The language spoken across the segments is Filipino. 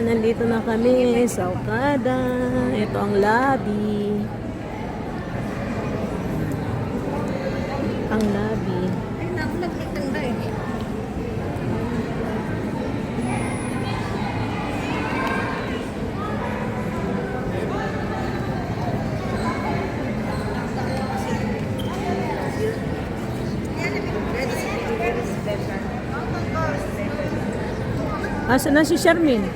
nandito na kami sa Okada. Ito ang lobby. Ang lobby. Ay, naku, nagkitang na eh. Asa na si Charmaine?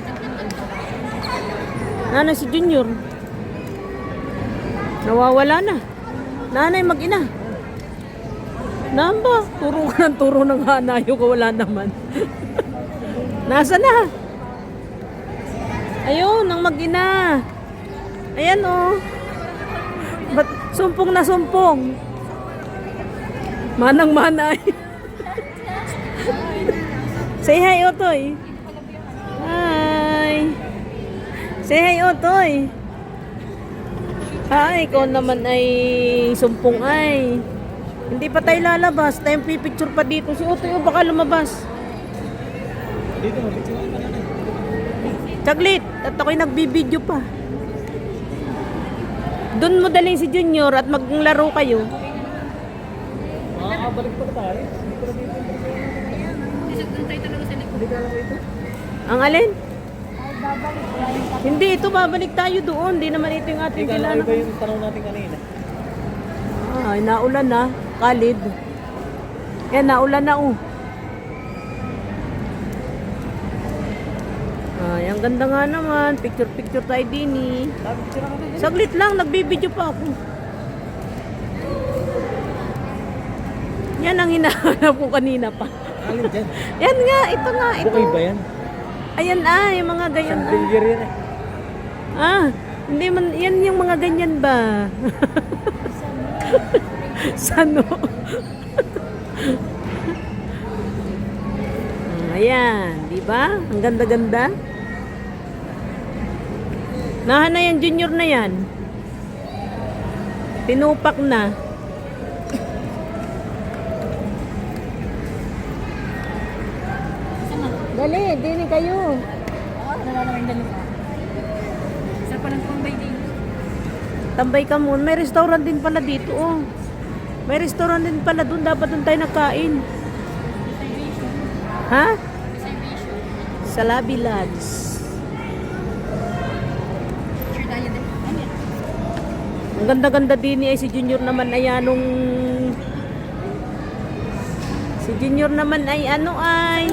Nana si Junior? Nawawala na. Nanay mag-ina. Namba, turo ka ng turo ng hanayo ko, wala naman. Nasa na? Ayun, ang mag-ina. Ayan oh. Ba't sumpong na sumpong? Manang-manay. Say hi, Otoy. Hi. Say hi, Otoy. Hi, ikaw naman ay sumpong ay. Hindi pa tayo lalabas. Tayong pipicture pa dito. Si Otoy, o baka lumabas. Dito mo, picture ka na. Saglit. At ako'y nagbibideo pa. Doon mo daling si Junior at maglaro kayo. Makakabalik pa tayo. Hindi ko na dito. Hindi ka lang ito. Ang alin? Hindi, ito babalik tayo doon. Hindi naman ito yung ating Hindi ka lang kailangan. iba yung tanong natin kanina. Ay, naulan na. Kalid. Yan, naulan na oh. Ay, ang ganda nga naman. Picture-picture tayo din eh. Picture ka na. Saglit lang, nagbibideo pa ako. Yan ang hinahanap ko kanina pa. Alin dyan? Yan nga, ito nga, ito. Bukay ba yan? Ayan ah, yung mga ganyan ah. Chandelier yan eh. Ah, hindi man, yan yung mga ganyan ba? Sano? Ayan, di ba? Ang ganda-ganda. Nahan na yan, Junior na yan. Tinupak na. Dali, dini kayo. Wala naman yung dalawa. Isa pa lang tambay din. Tambay ka muna. May restaurant din pala dito, oh. May restaurant din pala doon. Dapat doon tayo nakain. Ha? Sa Lobby Lodge. Sure tayo din. Ano yan? Ang ganda-ganda din ay si Junior naman ay anong... Si Junior naman ay ano ay...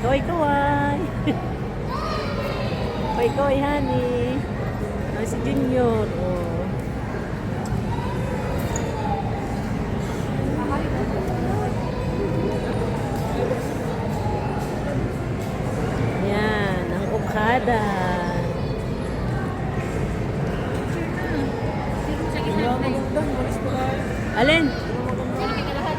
Kaway-kaway. Kaway-kaway, honey. Ah, si Junior. Oh. Yan, ang Okada. Sa gitna tayo. Alin? Sa kita lahat.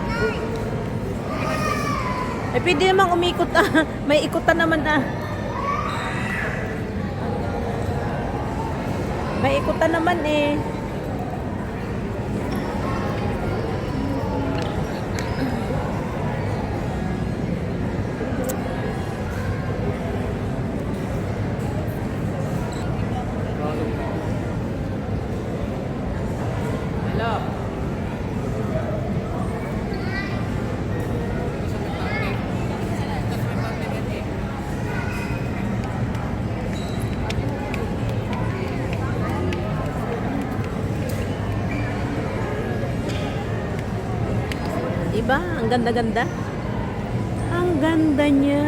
Eh, pwede namang umikot ah. May ikutan naman ah. May ikutan naman eh. Hello. Diba? Ang ganda-ganda. Ang ganda niya.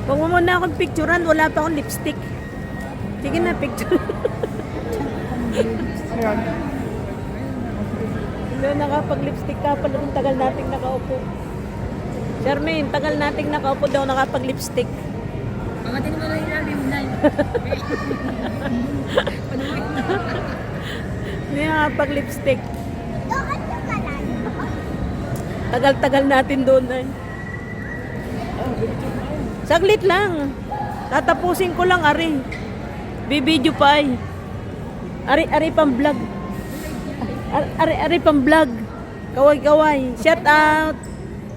Huwag mo muna akong picturean, wala pa akong lipstick. Sige na, picture. Doon nakapag-lipstick ka pala. Ang tagal nating nakaupo. Charmaine, tagal nating nakaupo daw nakapag-lipstick. Mga din mo lang ilalim na. Hindi nakapag-lipstick. Tagal-tagal natin doon ay. Saglit lang. Tatapusin ko lang, Ari. Bibidyo pa ay. Ari pang vlog. Ari pang vlog. Kaway-kaway. Shout out.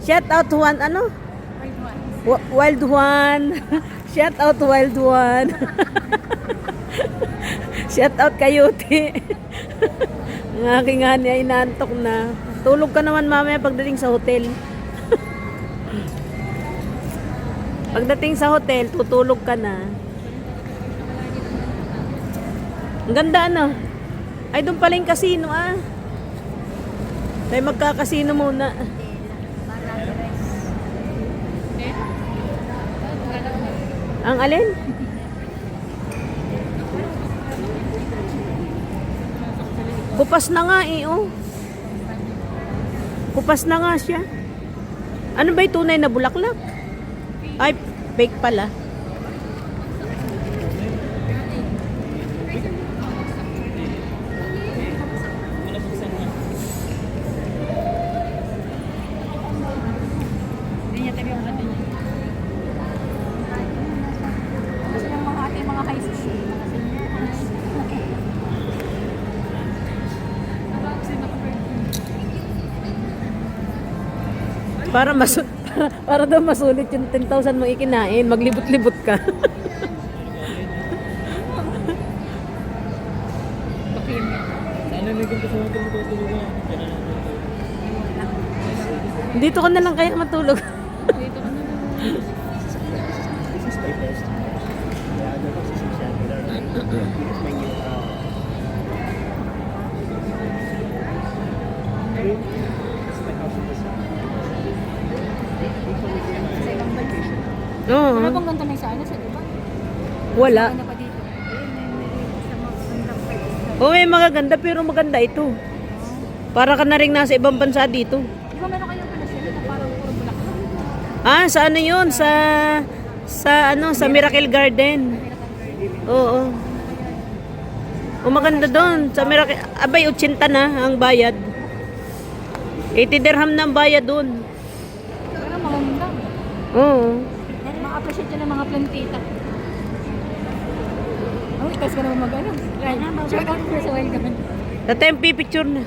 Shout out Juan, ano? Wild One. Shout out Wild One. Shout out Kayote. Ang aking hani ay naantok na. Tulog ka naman mamaya pagdating sa hotel. Pagdating sa hotel, tutulog ka na. Ang ganda ano? Ay, doon pala yung casino ah. Tayo magkakasino muna. Ang alin? Kupas na nga eh, oh. Kupas na nga siya. Ano ba yung tunay na bulaklak? Ay, fake pala. Ganyan tayo yung ano niya. Kasi yung mga ating mga high school. Mga senior high. Kasi Para daw masulit yung 10,000 mo ikinain, maglibot-libot ka. Sana may ganito sa mga tulog-tulog. Dito ka na lang kaya matulog. dito ka na. This is my best. The other box is exactly right. Because my new That's my house in the sun. Sa ibang vacation. Oo. Wala bang ganito na sa ano sa diba? Wala. Ano pa dito? Sa mga magandang place. Oo, may magaganda pero maganda ito. Para ka na rin nasa ibang bansa dito. Di ba meron kayong pinasili na parang puro bulaklak? Ah, sa ano yun? Sa Miracle Garden. Oo. O maganda doon. Sa Miracle, abay, 80 na ang bayad. 80 dirham na ang bayad doon. Pero maganda. Oo. Ma-appreciate yun ng mga plantita. Oh, itas ka naman mag-ano. Right. Shout out ko sa welcome. Tatay, pipicture na.